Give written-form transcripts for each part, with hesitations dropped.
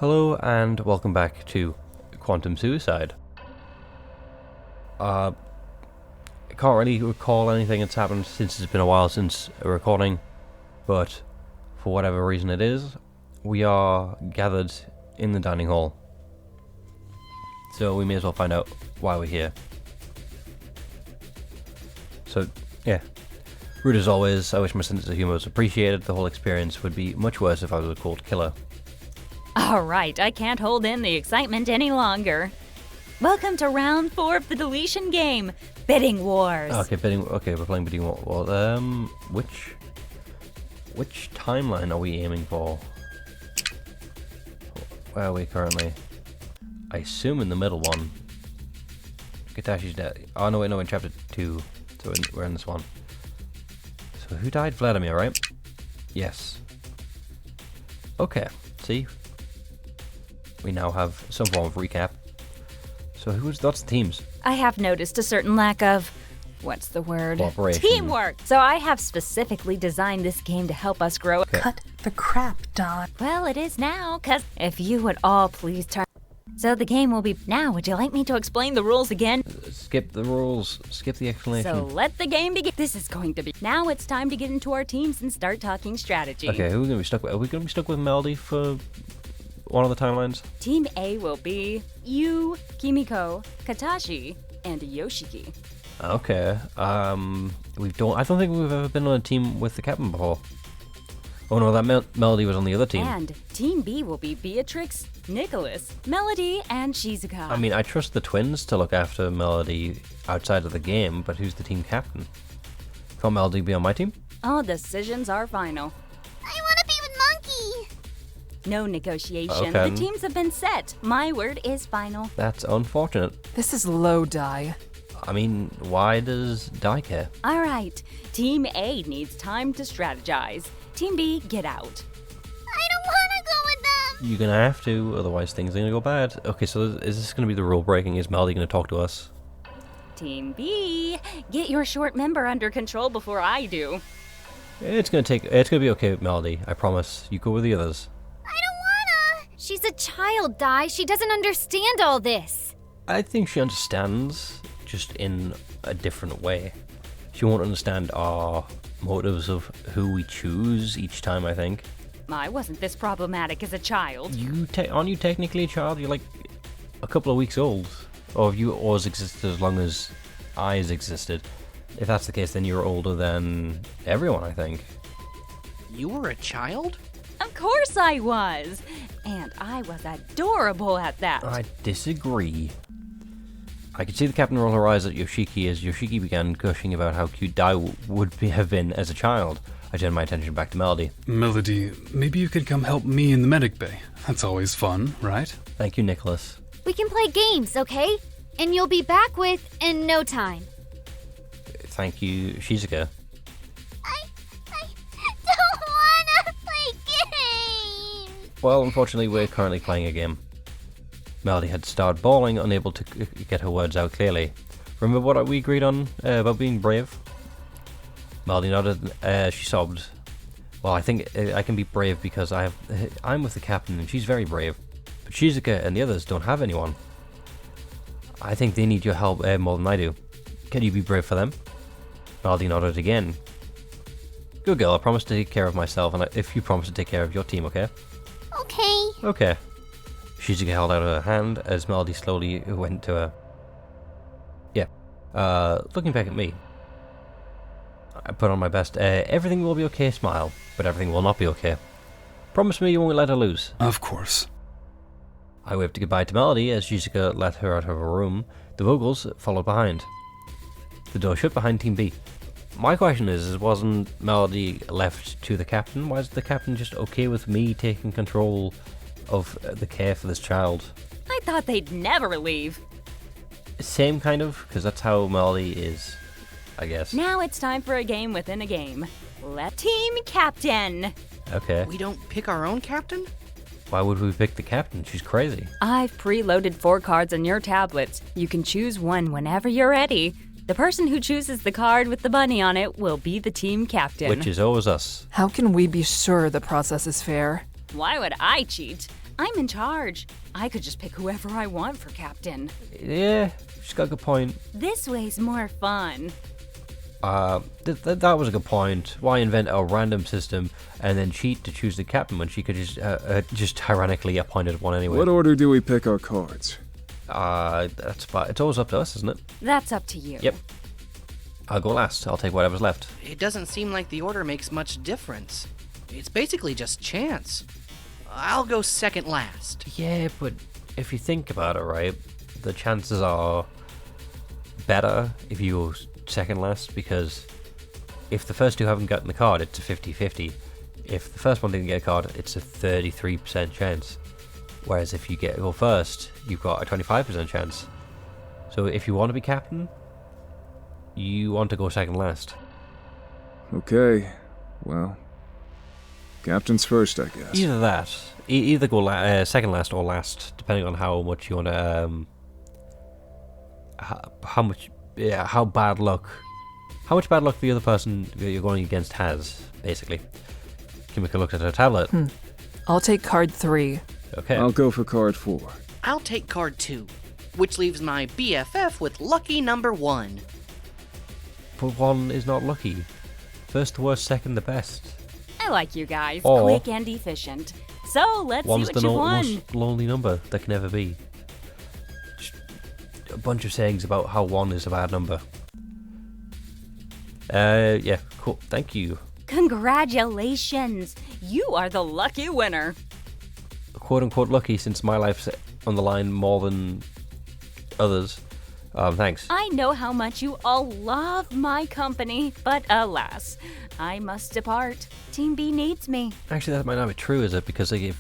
Hello and welcome back to Quantum Suicide. I can't really recall anything that's happened since it's been a while since a recording, but for whatever reason it is, we are gathered in the dining hall. So we may as well find out why we're here. So, yeah. Rude as always, I wish my sense of humour was appreciated. The whole experience would be much worse if I was a cold killer. Alright, I can't hold in the excitement any longer. Welcome to round 4 of the deletion game, Bidding Wars. Okay, we're playing Bidding Wars. Well, which timeline are we aiming for? Where are we currently? I assume in the middle one. Katashi's dead. Oh no, wait, no, in chapter 2. So we're in this one. So who died? Vladimir, right? Yes. Okay, see? We now have some form of recap. So that's the teams? I have noticed a certain lack of, what's the word? Cooperation. Teamwork! So I have specifically designed this game to help us grow. Okay. Cut the crap, Don. Well, it is now, cause if you would all please turn. So the game will be now. Would you like me to explain the rules again? Skip the rules. Skip the explanation. So let the game begin. This is going to be. Now it's time to get into our teams and start talking strategy. Okay, who are we going to be stuck with? Are we going to be stuck with Melody for one of the timelines? Team A will be you, Kimiko, Katashi, and Yoshiki. Okay. I don't think we've ever been on a team with the captain before. Oh no, that Melody was on the other team. And Team B will be Beatrix, Nicholas, Melody, and Shizuka. I mean, I trust the twins to look after Melody outside of the game, but who's the team captain? Can Melody be on my team? All decisions are final. I want to be with Monkey! No negotiation. Okay. The teams have been set. My word is final. That's unfortunate. This is low die. I mean, why does Dai care? All right. Team A needs time to strategize. Team B, get out. I don't want to go with them! You're gonna have to, otherwise things are gonna go bad. Okay, so is this gonna be the rule breaking? Is Melody gonna talk to us? Team B, get your short member under control before I do. It's gonna be okay, Melody. I promise. You go with the others. I don't wanna! She's a child, Di. She doesn't understand all this. I think she understands, just in a different way. She won't understand our motives of who we choose each time, I think. I wasn't this problematic as a child. Aren't you technically a child? You're like a couple of weeks old. Or have you always existed as long as I's existed? If that's the case, then you're older than everyone, I think. You were a child? Of course I was. And I was adorable at that. I disagree. I could see the captain roll her eyes at Yoshiki as Yoshiki began gushing about how cute Dai have been as a child. I turned my attention back to Melody. Melody, maybe you could come help me in the medic bay. That's always fun, right? Thank you, Nicholas. We can play games, okay? And you'll be back in no time. Thank you, Shizuka. I don't want to play games! Well, unfortunately, we're currently playing a game. Melody had started bawling, unable to get her words out clearly. Remember what we agreed on about being brave? Melody nodded. She sobbed. Well, I think I can be brave because I'm with the captain and she's very brave. But Shizuka and the others don't have anyone. I think they need your help more than I do. Can you be brave for them? Melody nodded again. Good girl, I promise to take care of myself, and if you promise to take care of your team, okay? Okay. Okay. Shizuka held out her hand as Melody slowly went to her. Yeah. Looking back at me. I put on my best, everything will be okay smile, but everything will not be okay. Promise me you won't let her lose. Of course. I waved goodbye to Melody as Shizuka let her out of her room. The Vogels followed behind. The door shut behind Team B. My question is wasn't Melody left to the captain? Why is the captain just okay with me taking control of the care for this child? I thought they'd never leave. Same kind of, because that's how Melody is, I guess. Now it's time for a game within a game. Let Team Captain. Okay. We don't pick our own captain? Why would we pick the captain? She's crazy. I've preloaded 4 cards on your tablets. You can choose one whenever you're ready. The person who chooses the card with the bunny on it will be the team captain. Which is always us. How can we be sure the process is fair? Why would I cheat? I'm in charge. I could just pick whoever I want for captain. Yeah, she's got a good point. This way's more fun. That was a good point. Why invent a random system and then cheat to choose the captain when she could just tyrannically appointed one anyway? What order do we pick our cards? It's always up to us, isn't it? That's up to you. Yep. I'll go last. I'll take whatever's left. It doesn't seem like the order makes much difference. It's basically just chance. I'll go second last. Yeah, but if you think about it, right, the chances are better if you go second last, because if the first two haven't gotten the card, it's a 50-50. If the first one didn't get a card, it's a 33% chance. Whereas if you go first, you've got a 25% chance. So if you want to be captain, you want to go second last. Okay, well, captain's first, I guess. Either that. Either go second last or last, depending on how much you want to, how bad luck the other person that you're going against has, basically. Can we look at her tablet? I'll take card 3. Okay. I'll go for card 4. I'll take card 2, which leaves my BFF with lucky number 1. But 1 is not lucky. First the worst, second the best. I like you guys. Or- Quick and efficient. So let's see 1's what the you won. most lonely number there can ever be. Just a bunch of sayings about how 1 is a bad number. Yeah, cool. Thank you. Congratulations. You are the lucky winner. Quote unquote lucky, since my life's on the line more than others. Thanks. I know how much you all love my company, but alas, I must depart. Team B needs me. Actually, that might not be true, is it? Because like,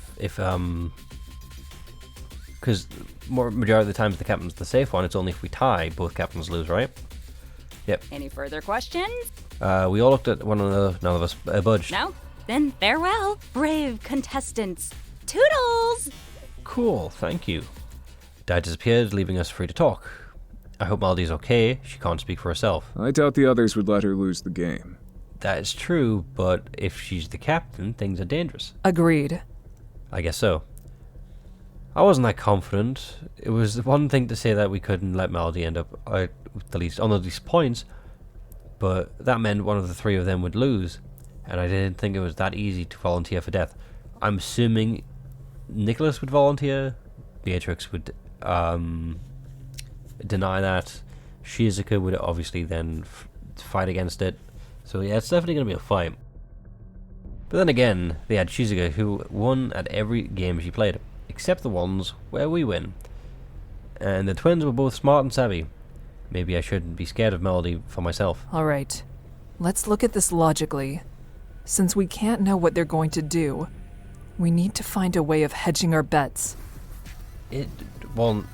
because majority of the times the captain's the safe one. It's only if we tie, both captains lose, right? Yep. Any further questions? We all looked at one another. None of us budged. No? Then farewell, brave contestants. Toodles! Cool. Thank you. Di disappeared, leaving us free to talk. I hope Maldy's okay. She can't speak for herself. I doubt the others would let her lose the game. That is true, but if she's the captain, things are dangerous. Agreed. I guess so. I wasn't that confident. It was one thing to say that we couldn't let Maldy end up on the least points, but that meant one of the three of them would lose, and I didn't think it was that easy to volunteer for death. I'm assuming Nicholas would volunteer, Beatrix would deny that, Shizuka would obviously then fight against it. So yeah, it's definitely going to be a fight. But then again, they had Shizuka, who won at every game she played, except the ones where we win. And the twins were both smart and savvy. Maybe I shouldn't be scared of Melody for myself. Alright, let's look at this logically. Since we can't know what they're going to do, we need to find a way of hedging our bets. Well,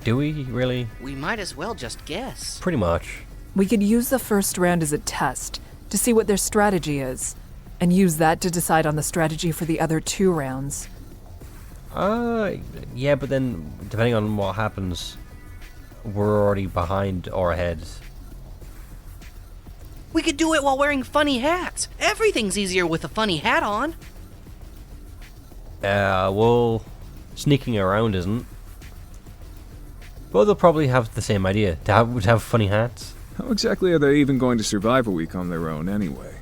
do we really? We might as well just guess. Pretty much. We could use the first round as a test to see what their strategy is, and use that to decide on the strategy for the other 2 rounds. Yeah, but then, depending on what happens, we're already behind or ahead. We could do it while wearing funny hats. Everything's easier with a funny hat on. Well, sneaking around isn't. But they'll probably have the same idea, to have funny hats. How exactly are they even going to survive a week on their own anyway?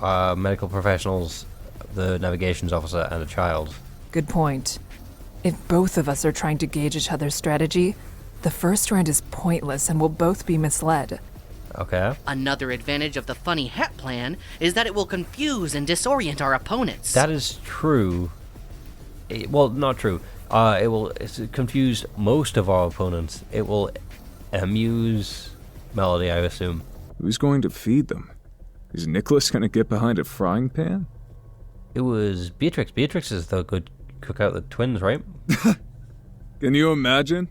Medical professionals, the navigations officer, and a child. Good point. If both of us are trying to gauge each other's strategy, the first round is pointless and we'll both be misled. Okay. Another advantage of the funny hat plan is that it will confuse and disorient our opponents. That is true. Well, not true. It will confuse most of our opponents. It will amuse Melody, I assume. Who's going to feed them? Is Nicholas going to get behind a frying pan? It was Beatrix. Beatrix is the good cook out the twins, right? Can you imagine?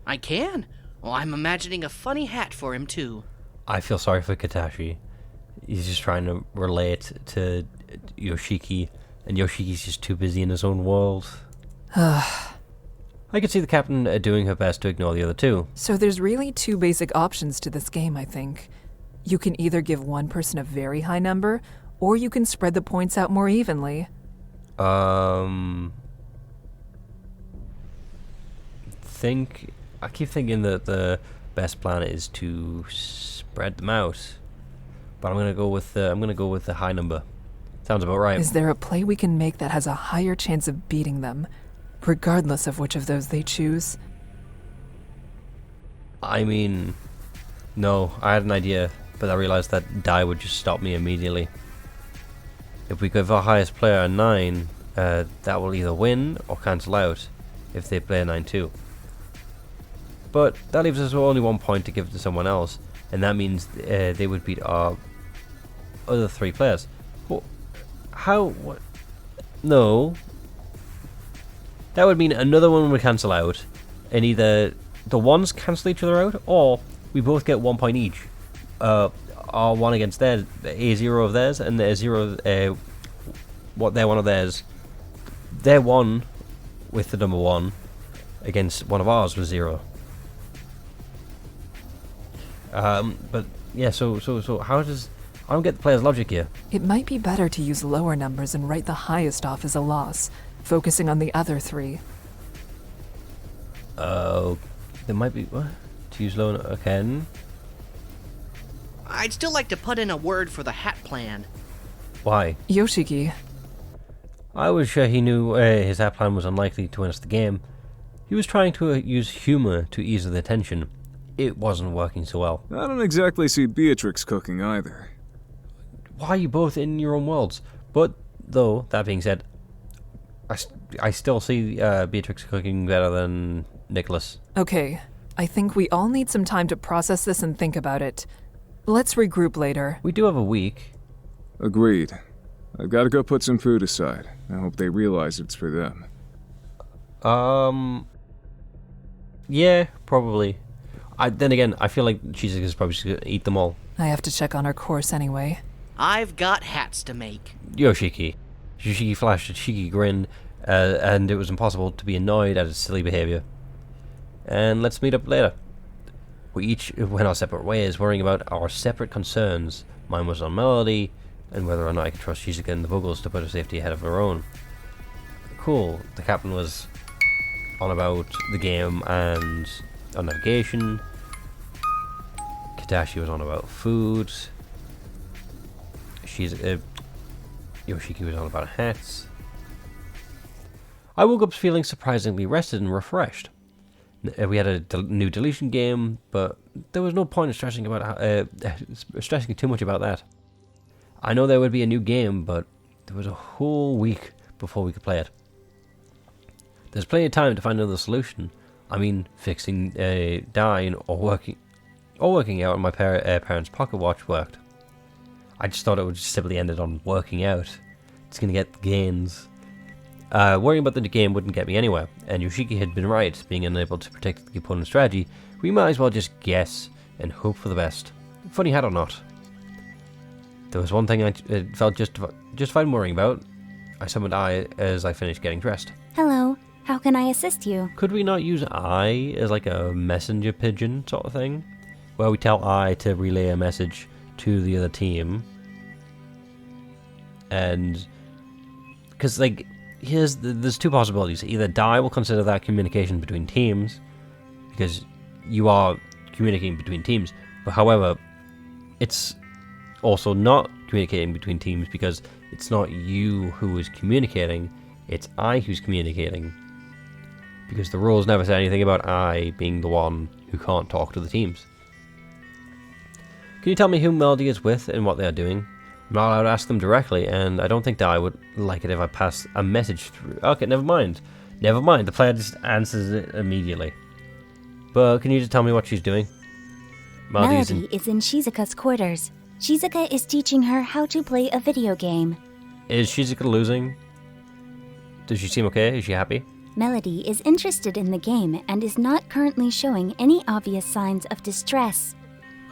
I can. Well, I'm imagining a funny hat for him, too. I feel sorry for Katashi. He's just trying to relate to Yoshiki, and Yoshiki's just too busy in his own world. I could see the captain doing her best to ignore the other two. So there's really 2 basic options to this game, I think. You can either give one person a very high number, or you can spread the points out more evenly. I keep thinking that the best plan is to spread them out, but I'm gonna go with the high number. Sounds about right. Is there a play we can make that has a higher chance of beating them, regardless of which of those they choose? I mean, no, I had an idea, but I realized that die would just stop me immediately. If we give our highest player a 9, that will either win or cancel out if they play a 9 too. But that leaves us with only 1 point to give to someone else, and that means they would beat our other 3 players. Well, how? What? No. That would mean another one would cancel out, and either the ones cancel each other out, or we both get 1 point each. Our one against theirs, a 0 of theirs, and their 0, what their 1 of theirs. Their 1 with the number 1 against one of ours was 0. But yeah, so how does... I don't get the player's logic here. It might be better to use lower numbers and write the highest off as a loss, focusing on the other 3. There might be... What? To use low... Okay. I'd still like to put in a word for the hat plan. Why? Yoshiki, I was sure he knew his hat plan was unlikely to win us the game. He was trying to use humor to ease the tension. It wasn't working so well. I don't exactly see Beatrix cooking either. Why are you both in your own worlds? But, though, that being said, I still see Beatrix cooking better than Nicholas. okay, I think we all need some time to process this and think about it. Let's regroup later. We do have a week. Agreed. I've got to go put some food aside. I hope they realize it's for them. Yeah, probably. Then again, I feel like Shizuka's probably just gonna eat them all. I have to check on our course anyway. I've got hats to make. Yoshiki. Yoshiki flashed a cheeky grin, and it was impossible to be annoyed at his silly behavior. And let's meet up later. We each went our separate ways, worrying about our separate concerns. Mine was on Melody, and whether or not I could trust Shizuka and the Buggles to put her safety ahead of her own. Cool. The captain was on about the game and on navigation. Katashi was on about food. Yoshiki was on about hats. I woke up feeling surprisingly rested and refreshed. We had a new deletion game, but there was no point in stressing too much about that. I know there would be a new game, but there was a whole week before we could play it. There's plenty of time to find another solution. I mean, fixing, dying, or working out on my parents' pocket watch worked. I just thought it would just simply ended on working out. It's gonna get the gains. Worrying about the game wouldn't get me anywhere, and Yoshiki had been right. Being unable to predict the opponent's strategy, we might as well just guess and hope for the best. Funny hat or not. There was one thing I felt justified worrying about. I summoned I as I finished getting dressed. Hello, how can I assist you? Could we not use I as like a messenger pigeon sort of thing? Where we tell I to relay a message to the other team. And... because, like, there's two possibilities. Either Dai will consider that communication between teams, because you are communicating between teams. But however, it's also not communicating between teams because it's not you who is communicating, it's I who's communicating. Because the rules never say anything about I being the one who can't talk to the teams. Can you tell me who Melody is with and what they are doing? I'm not allowed to ask them directly, and I don't think Dai would like it if I pass a message through. Okay, never mind. Never mind, the player just answers it immediately. But can you just tell me what she's doing? Melody is in Shizuka's quarters. Shizuka is teaching her how to play a video game. Is Shizuka losing? Does she seem okay? Is she happy? Melody is interested in the game and is not currently showing any obvious signs of distress.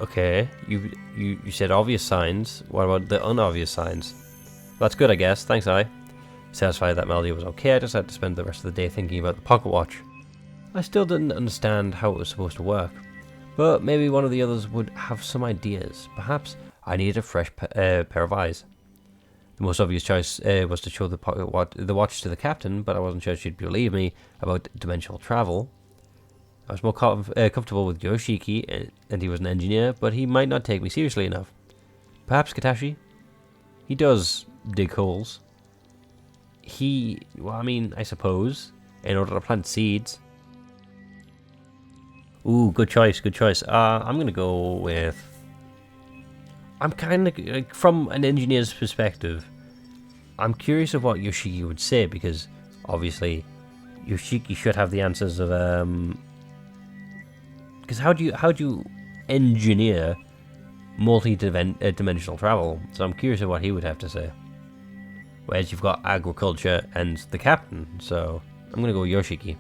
Okay, you said obvious signs. What about the unobvious signs? That's good, I guess. Thanks, I. Satisfied that Melody was okay, I decided to spend the rest of the day thinking about the pocket watch. I still didn't understand how it was supposed to work, but maybe one of the others would have some ideas. Perhaps I needed a fresh pair of eyes. The most obvious choice was to show the watch to the captain, but I wasn't sure she'd believe me about dimensional travel. I was more comfortable with Yoshiki, and he was an engineer, but he might not take me seriously enough. Perhaps Katashi? He does dig holes. Well, I mean, I suppose, in order to plant seeds. Ooh, good choice, good choice. I'm gonna go with... I'm kind of, like, from an engineer's perspective, I'm curious of what Yoshiki would say, because, obviously, Yoshiki should have the answers of, because how do you engineer multi-dimensional travel? So I'm curious of what he would have to say. Whereas you've got agriculture and the captain, so I'm gonna go with Yoshiki.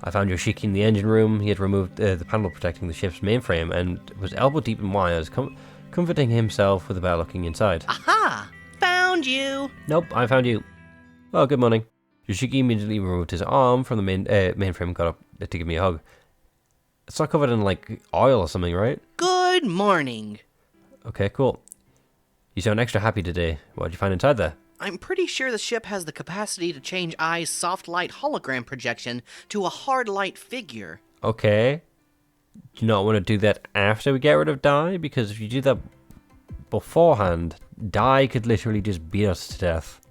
I found Yoshiki in the engine room. He had removed the panel protecting the ship's mainframe and was elbow deep in wires, comforting himself with about looking inside. Aha! Found you! Nope, I found you. Oh, good morning. Yoshiki immediately removed his arm from the mainframe and got up to give me a hug. It's not covered in, like, oil or something, right? Good morning. Okay, cool. You sound extra happy today. What did you find inside there? I'm pretty sure the ship has the capacity to change Ai's soft light hologram projection to a hard light figure. Okay. Do you not want to do that after we get rid of Dai? Because if you do that beforehand, Dai could literally just beat us to death.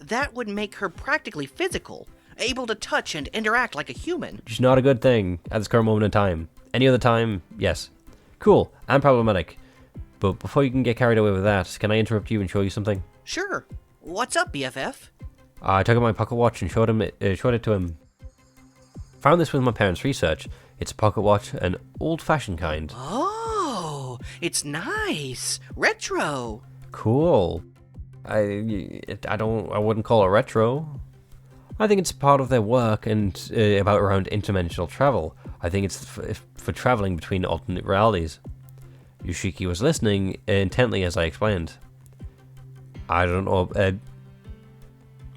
That would make her practically physical, able to touch and interact like a human. Which is not a good thing at this current moment in time. Any other time, yes. Cool, and problematic. But before you can get carried away with that, can I interrupt you and show you something? Sure. What's up, BFF? I took out my pocket watch and showed it to him. Found this with my parents' research. It's a pocket watch, an old-fashioned kind. Oh, it's nice. Retro. Cool. I wouldn't call it retro. I think it's part of their work and around interdimensional travel. I think it's for traveling between alternate realities. Yoshiki was listening intently as I explained. I don't know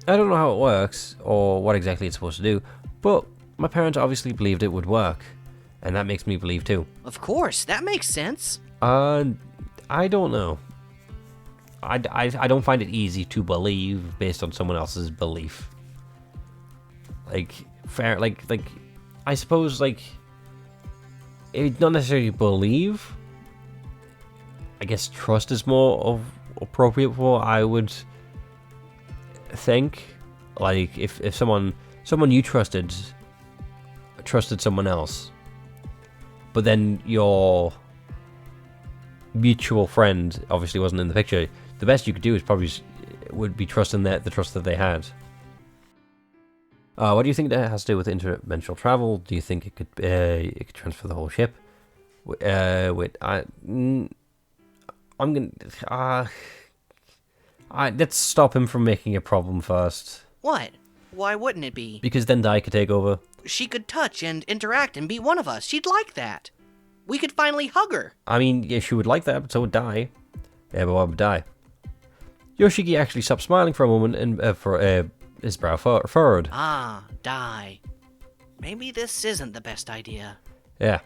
how it works or what exactly it's supposed to do, but my parents obviously believed it would work, and that makes me believe too. Of course, that makes sense. I don't know. I don't find it easy to believe based on someone else's belief. I suppose, not necessarily believe. I guess trust is more appropriate for what I would think. Like, if someone you trusted someone else, but then your mutual friend obviously wasn't in the picture, the best you could do is would be trusting the trust that they had. What do you think that has to do with interdimensional travel? Do you think it could transfer the whole ship? I'm gonna. Let's stop him from making a problem first. What? Why wouldn't it be? Because then Dai could take over. She could touch and interact and be one of us. She'd like that. We could finally hug her. I mean, yeah, she would like that, but so would Dai. Yeah, but what would Dai? Yoshiki actually stopped smiling for a moment and for his brow furrowed. Ah, Dai. Maybe this isn't the best idea. Yeah.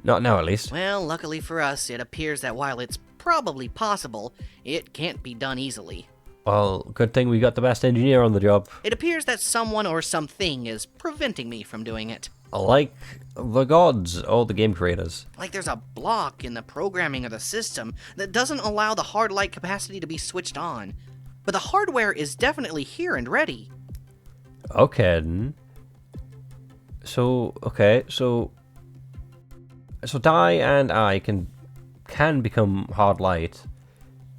Not now, at least. Well, luckily for us, it appears that while it's probably possible, it can't be done easily. Well, good thing we got the best engineer on the job. It appears that someone or something is preventing me from doing it. Like the gods or the game creators. Like there's a block in the programming of the system that doesn't allow the hard light capacity to be switched on. But the hardware is definitely here and ready. Okay, then. So Dai and I can become hard light,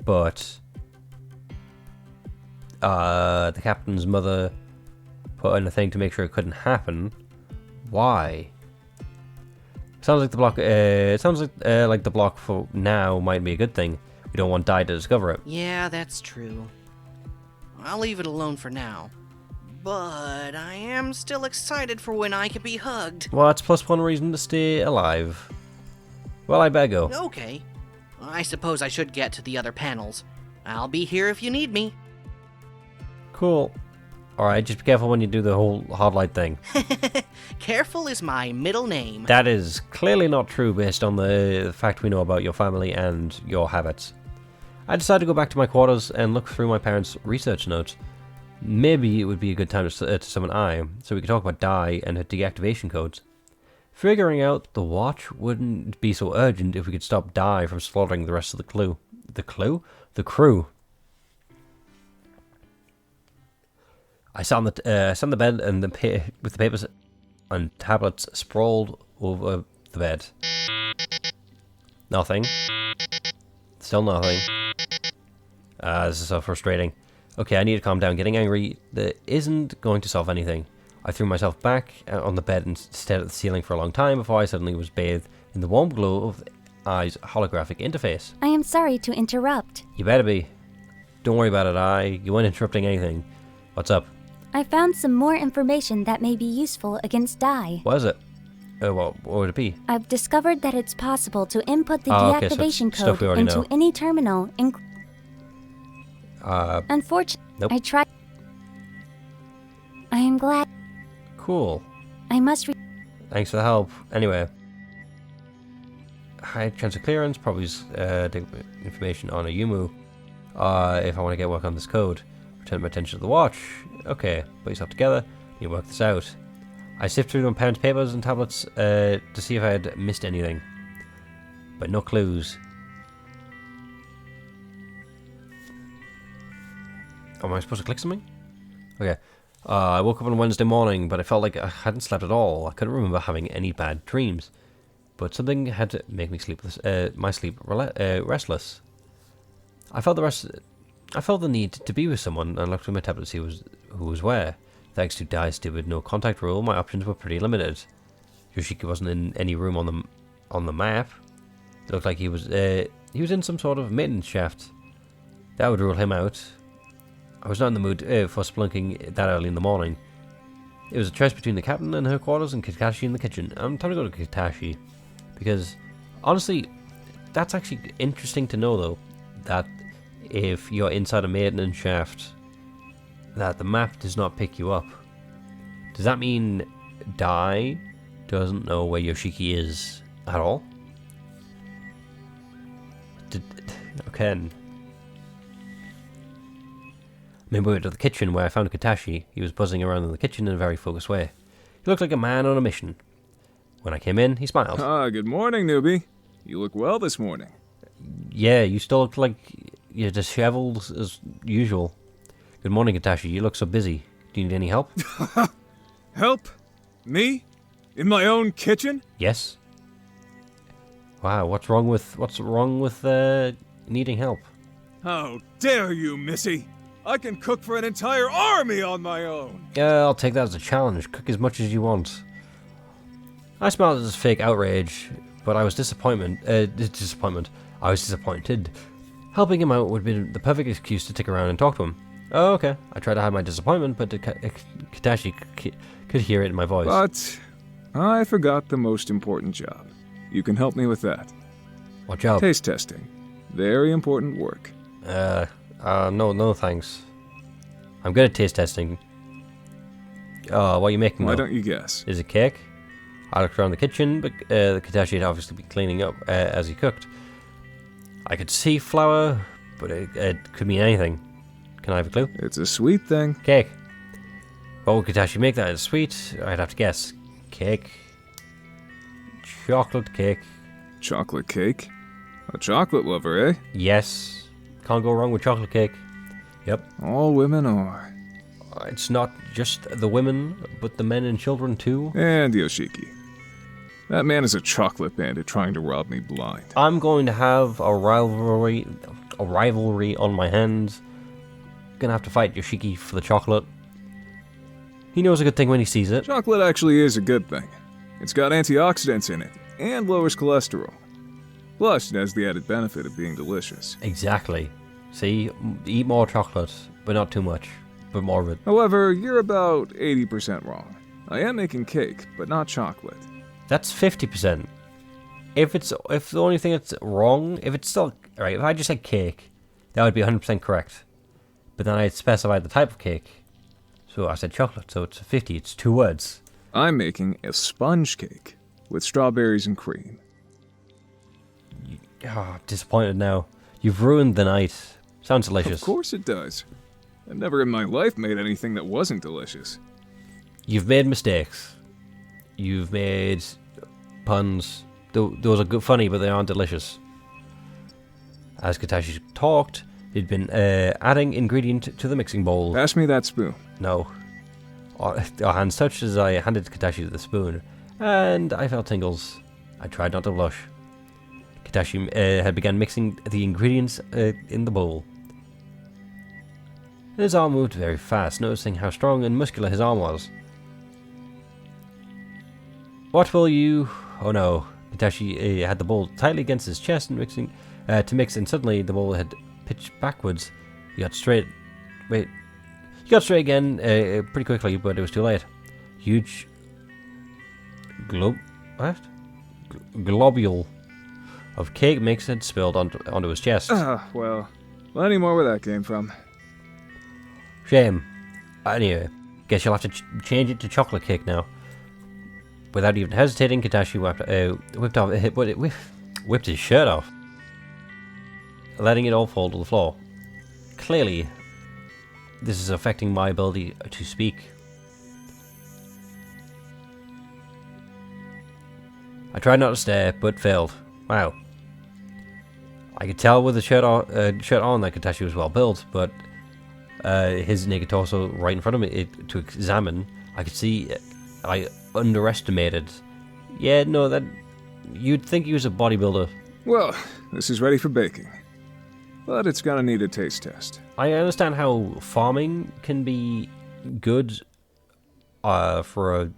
but the captain's mother put in a thing to make sure it couldn't happen. Why? Sounds like the block. Like the block for now might be a good thing. We don't want Dai to discover it. Yeah, that's true. I'll leave it alone for now. But I am still excited for when I can be hugged. Well, that's +1 reason to stay alive. Well, I better go. Okay. I suppose I should get to the other panels. I'll be here if you need me. Cool. Alright, just be careful when you do the whole hard light thing. Careful is my middle name. That is clearly not true based on the fact we know about your family and your habits. I decided to go back to my quarters and look through my parents' research notes. Maybe it would be a good time to summon I, so we could talk about die and her deactivation codes. Figuring out the watch wouldn't be so urgent if we could stop die from slaughtering the rest of the crew. The crew. I sat on the bed and with the papers and tablets sprawled over the bed. Nothing. Still nothing. This is so frustrating. Okay, I need to calm down. Getting angry that isn't going to solve anything. I threw myself back on the bed and stared at the ceiling for a long time before I suddenly was bathed in the warm glow of I's holographic interface. I am sorry to interrupt. You better be. Don't worry about it, I. You weren't interrupting anything. What's up? I found some more information that may be useful against dye. What is it? What would it be? I've discovered that it's possible to input the Okay, so deactivation it's stuff we code already into know. any terminal. Unfortunately, Nope. I tried. I am glad. Cool. I must. Thanks for the help. Anyway. High chance of clearance, probably take information on a Yumu. If I want to get work on this code. Return my attention to the watch. Okay, put yourself together. You work this out. I sift through my parents' papers and tablets to see if I had missed anything. But no clues. Am I supposed to click something? Okay. I woke up on Wednesday morning, but I felt like I hadn't slept at all. I couldn't remember having any bad dreams. But something had to make me my sleep restless. I felt the need to be with someone and looked at my tablet to see who was where. Thanks to Dai's stupid no contact rule, my options were pretty limited. Yoshiki wasn't in any room on the map. It looked like he was in some sort of maintenance shaft. That would rule him out. I was not in the mood for splunking that early in the morning. It was a choice between the captain and her quarters and Kitashi in the kitchen. I'm time to go to Kitashi. Because, honestly, that's actually interesting to know, though, that if you're inside a maintenance shaft, that the map does not pick you up. Does that mean Dai doesn't know where Yoshiki is at all? Okay. Maybe we went to the kitchen where I found Kitashi. He was buzzing around in the kitchen in a very focused way. He looked like a man on a mission. When I came in, he smiled. Good morning, newbie. You look well this morning. Yeah, you still look like you're disheveled as usual. Good morning, Kitashi. You look so busy. Do you need any help? Help? Me? In my own kitchen? Yes. Wow, what's wrong with needing help? How dare you, Missy! I can cook for an entire army on my own! Yeah, I'll take that as a challenge. Cook as much as you want. I smiled at his fake outrage, but I was disappointed. I was disappointed. Helping him out would be the perfect excuse to stick around and talk to him. Oh, okay. I tried to hide my disappointment, but Kitashi could hear it in my voice. But I forgot the most important job. You can help me with that. What job? Taste testing. Very important work. No thanks. I'm good at taste testing. What are you making? Why though? don't you guess? Is it cake? I looked around the kitchen, but Kitashi had obviously been cleaning up as he cooked. I could see flour, but it could mean anything. Can I have a clue? It's a sweet thing. Cake. What would Kitashi make that as sweet? I'd have to guess. Cake. Chocolate cake. Chocolate cake? A chocolate lover, eh? Yes. Can't go wrong with chocolate cake. Yep. All women are. It's not just the women, but the men and children too. And Yoshiki. That man is a chocolate bandit trying to rob me blind. I'm going to have a rivalry on my hands. Gonna have to fight Yoshiki for the chocolate. He knows a good thing when he sees it. Chocolate actually is a good thing. It's got antioxidants in it, and lowers cholesterol. Plus, it has the added benefit of being delicious. Exactly. See, eat more chocolate, but not too much, but more of it. However, you're about 80% wrong. I am making cake, but not chocolate. That's 50%. If the only thing that's wrong, if it's still right, if I just said cake, that would be 100% correct. But then I specified the type of cake, so I said chocolate. So it's 50. It's 2 words. I'm making a sponge cake with strawberries and cream. I'm disappointed now. You've ruined the night. Sounds delicious. Of course it does. I've never in my life made anything that wasn't delicious. You've made mistakes. You've made puns. Those are good, funny, but they aren't delicious. As Katashi talked, he'd been adding ingredient to the mixing bowl. Pass me that spoon. No. Our hands touched as I handed Katashi the spoon, and I felt tingles. I tried not to blush. Katashi had begun mixing the ingredients in the bowl. His arm moved very fast, noticing how strong and muscular his arm was. What will you... Oh no. Katashi had the bowl tightly against his chest and to mix, and suddenly the bowl had pitched backwards. He got straight... Wait. He got straight again pretty quickly, but it was too late. Huge... globule of cake mix had spilled onto his chest. Well, plenty more where that came from. Shame. Anyway, guess you'll have to change it to chocolate cake now. Without even hesitating, Katashi whipped his shirt off, letting it all fall to the floor. Clearly, this is affecting my ability to speak. I tried not to stare, but failed. Wow. I could tell with the shirt on that Katashi was well built, but his naked torso right in front of me to examine, I could see I underestimated. Yeah, no, that you'd think he was a bodybuilder. Well, this is ready for baking, but it's gonna need a taste test. I understand how farming can be good for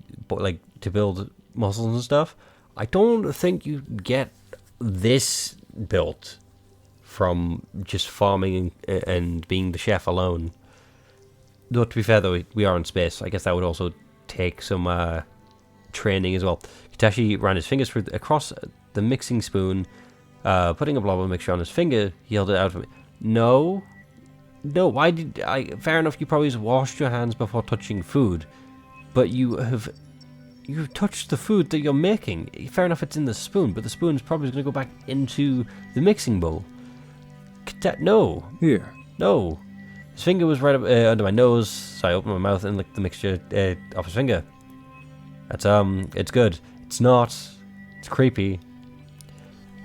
to build muscles and stuff. I don't think you get this built from just farming and being the chef alone. Though, to be fair, though, we are in space. I guess that would also take some training as well. Katashi ran his fingers across the mixing spoon, putting a blob of mixture on his finger. He held it out for me. No, why did I... Fair enough, you probably washed your hands before touching food, but you've touched the food that you're making. Fair enough, it's in the spoon, but the spoon's probably going to go back into the mixing bowl. No. Here. No. His finger was right up under my nose, so I opened my mouth and licked the mixture off his finger. That's, it's good. It's not. It's creepy.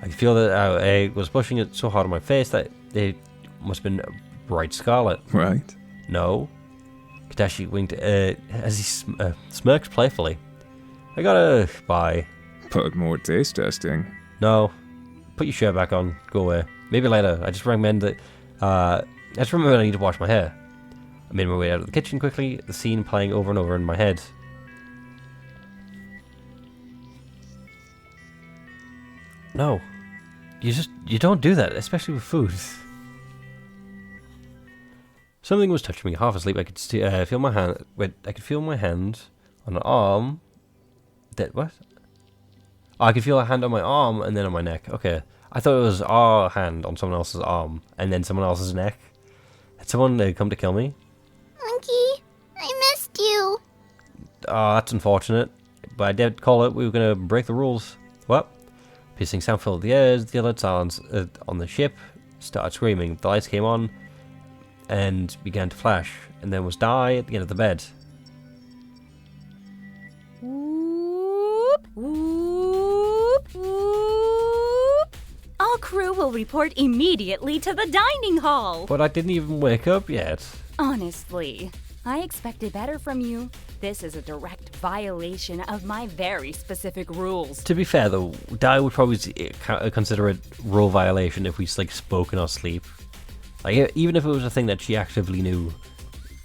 I could feel that I was pushing it so hard on my face that it must have been bright scarlet. Right. No. Katashi winked as he smirked playfully. I gotta buy. But more taste testing. No. Put your shirt back on. Go away. Maybe later. I just recommend that... I just remember I need to wash my hair. I made my way out of the kitchen quickly, the scene playing over and over in my head. No. You don't do that, especially with food. Something was touching me. Half asleep, I could feel my hand... Wait, I could feel my hand on an arm... What? Oh, I could feel a hand on my arm and then on my neck. Okay. I thought it was our hand on someone else's arm and then someone else's neck. Had someone come to kill me? Monkey, I missed you. Oh, that's unfortunate. But I did call it. We were going to break the rules. What? Piercing sound filled the air as the alert silence on the ship started screaming. The lights came on and began to flash, and then was die at the end of the bed. Whoop, whoop, whoop. All crew will report immediately to the dining hall. But I didn't even wake up yet. Honestly, I expected better from you. This is a direct violation of my very specific rules. To be fair though, Di would probably consider it rule violation if we spoke in our sleep. Like, even if it was a thing that she actively knew,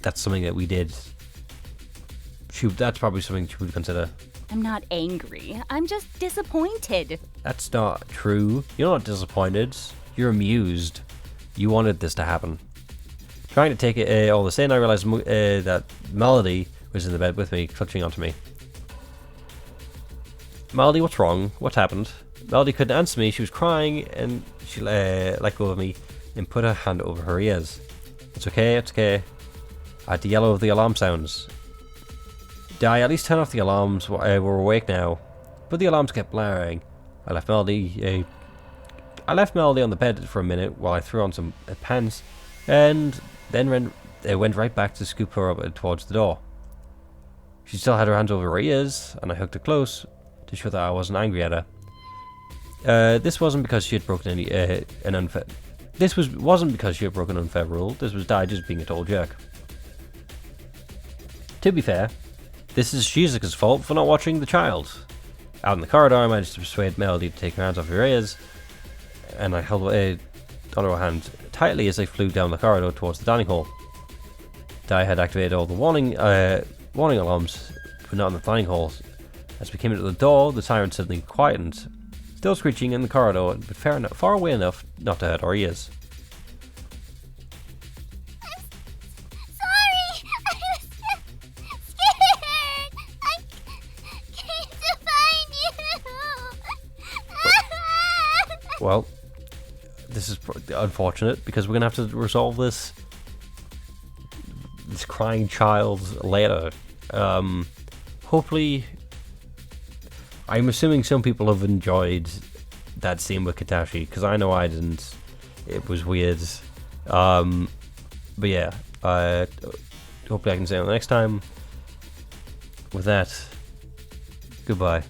that's something that we did. That's probably something she would consider. I'm not angry. I'm just disappointed. That's not true. You're not disappointed. You're amused. You wanted this to happen. Trying to take it all this in, I realized that Melody was in the bed with me, clutching onto me. Melody, what's wrong? What happened? Melody couldn't answer me. She was crying, and she let go of me and put her hand over her ears. It's okay, it's okay. I had to yell over the alarm sounds. Di, at least turn off the alarms. We're awake now. But the alarms kept blaring. I left Melody on the bed for a minute while I threw on some pants, and then It went right back to scoop her up towards the door. She still had her hands over her ears, and I hooked her close to show that I wasn't angry at her. This wasn't because she had broken wasn't because she had broken an unfair rule. This was Dai just being a total jerk. To be fair, this is Shizuka's fault for not watching the child. Out in the corridor, I managed to persuade Melody to take her hands off her ears, and I held on her hand tightly as they flew down the corridor towards the dining hall. Dai had activated all the warning alarms, but not in the dining hall. As we came into the door, the siren suddenly quietened, still screeching in the corridor, but far away enough not to hurt our ears. Sorry! I was scared! I came to find you! Well, this is unfortunate because we're gonna have to resolve this crying child later. Hopefully, I'm assuming some people have enjoyed that scene with Katashi, because I know I didn't. It was weird. But yeah, hopefully I can say it the next time. With that, goodbye.